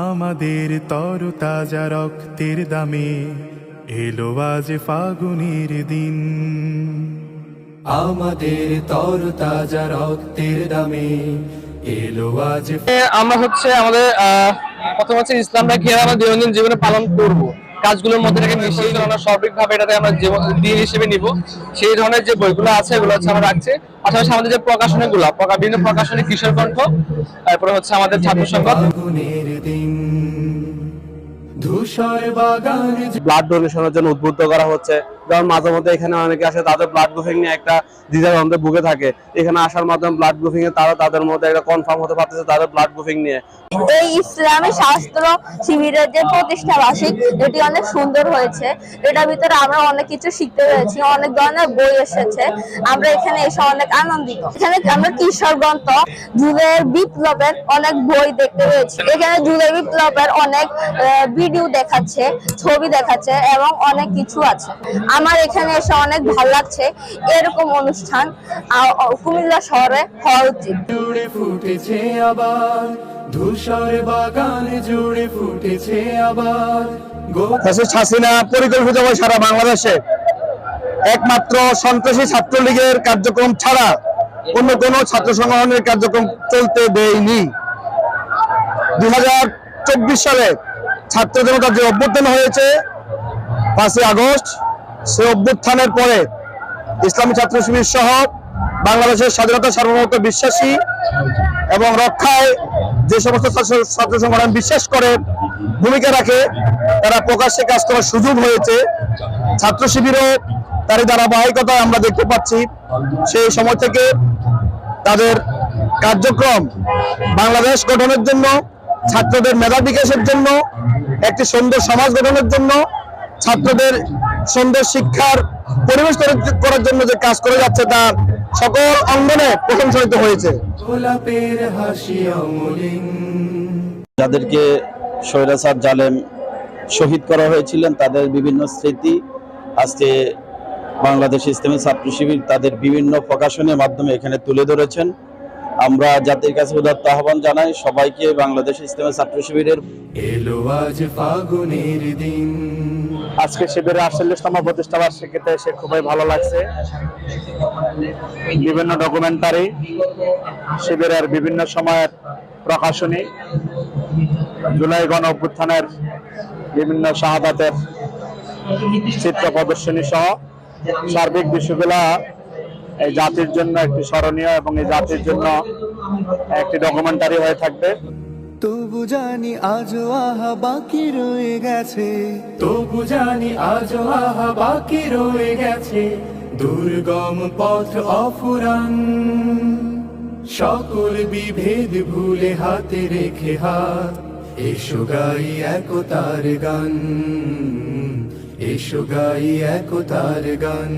আমাদের তরতাজা রক্তের দামে এলো আজ ফাগুনের দিন। আমাদের তরতাজা রক্তের দামে এলো আজ। আমরা আমাদের প্রথম ইসলামটা কিভাবে আমরা দৈনন্দিন জীবনে পালন করব, কাজগুলোর মধ্যে থেকে মিশিয়ে আমরা সঠিকভাবে এটাতে আমরা দিন হিসেবে নিব, সেই ধরনের যে বইগুলো আছে এগুলো আমরা রাখছি। পাশাপাশি আমাদের যে প্রকাশনীগুলো, বিভিন্ন প্রকাশনী, কিশোর কণ্ঠ, তারপরে আমাদের ছাত্র সংগঠন। ব্লাড ডোনেশনের জন্য উদ্বুদ্ধ করা হচ্ছে। যেমন মাঝে মধ্যে এখানে অনেকে আসে, তাদের ব্লাড গ্রুপিং নিয়ে একটা দ্বিধাদ্বন্দ্বে ভুগে থাকে। এখানে আসার মাধ্যমে ব্লাড গ্রুপিং এ তারা তাদের মধ্যে একটা কনফার্ম হতে পারতেছে তাদের ব্লাড গ্রুপিং নিয়ে। এই ইসলামী শাস্ত্র শিবিরের যে প্রতিষ্ঠা বার্ষিক, এটি অনেক সুন্দর হয়েছে। এটার ভিতরে আমরা অনেক কিছু শিখতে পেরেছি, অনেক ধরনের বই এসেছে। আমরা এখানে এসে অনেক আনন্দিত। এখানে আমরা কিশোর গ্রন্থ, জুলাইয়ের বিপ্লবের অনেক বই দেখতে পেয়েছি। এখানে জুলাই বিপ্লবের অনেক ভিডিও দেখাচ্ছে, ছবি দেখাচ্ছে এবং অনেক কিছু আছে। আমার এখানে এসে অনেক ভালো লাগছে। এরকম অনুষ্ঠান কুমিল্লা শহরে হওয়া উচিত। ফুটেছে আবার ধূসর বাগান জুড়ে, ফুটেছে আবার। হাসিনা পরিকল্পিতভাবে সারা বাংলাদেশে একমাত্র সন্ত্রাসী ছাত্রলীগের কার্যক্রম ছাড়া অন্য কোনো ছাত্র সংগঠনের কার্যক্রম চলতে দেয়নি। 2024 সালে ছাত্র জনতার যে অভ্যুত্থান হয়েছে 5ই আগস্ট, সে অভ্যুত্থানের পরে ইসলামী ছাত্র শিবির সহ বাংলাদেশের স্বাধীনতা সার্বভৌমত্ব বিশ্বাসী এবং রক্ষায় যে সমস্ত ছাত্র সংগঠন বিশ্বাস করে, ভূমিকা রাখে, তারা প্রকাশ্যে কাজ করার সুযোগ হয়েছে। ছাত্র শিবিরও তার ধারাবাহিকতায় আমরা দেখতে পাচ্ছি। সেই সময় থেকে তাদের কার্যক্রম বাংলাদেশ গঠনের জন্য, ছাত্রদের মেধা বিকাশের জন্য, একটি সুন্দর সমাজ গঠনের জন্য, ছাত্রদের সুন্দর শিক্ষার পরিবেশ করার জন্য যে কাজ করে যাচ্ছে তা সকল অঙ্গনে প্রশংসিত হয়েছে। যাদেরকে স্বৈরাচার জালেম শহীদ করা হয়েছিলেন তাদের বিভিন্ন স্মৃতি আজকে বাংলাদেশ ইসলামী ছাত্র শিবির তাদের বিভিন্ন প্রকাশনের মাধ্যমে এখানে তুলে ধরেছেন। আমরা জাতির কাছে উদাত্ত আহ্বান জানাই সবাইকে বাংলাদেশ ইসলামী ছাত্র শিবিরের। এলো আজ ফাগুনের দিন। আজকে শিবিরের 48তম প্রতিষ্ঠা বার্ষিকীতে এসে খুবই ভালো লাগছে। বিভিন্ন ডকুমেন্টারি, শিবিরের বিভিন্ন সময়ের প্রকাশনী, জুলাই গণ অভ্যুত্থানের বিভিন্ন শাহাদাতের চিত্র প্রদর্শনী সহ সার্বিক বিষয়গুলা এই জাতির জন্য একটি স্মরণীয় এবং এই জাতির জন্য একটি ডকুমেন্টারি হয়ে থাকবে। তবু জানি আজও আহা বাকি রয়ে গেছে, তবু জানি আজও আহা বাকি রয়ে গেছে। দুর্গম পথ অফুরান, সকল বিভেদ ভুলে হাতে রেখে হাত। এসো গাই একতার গান, এসো গাই একতার গান।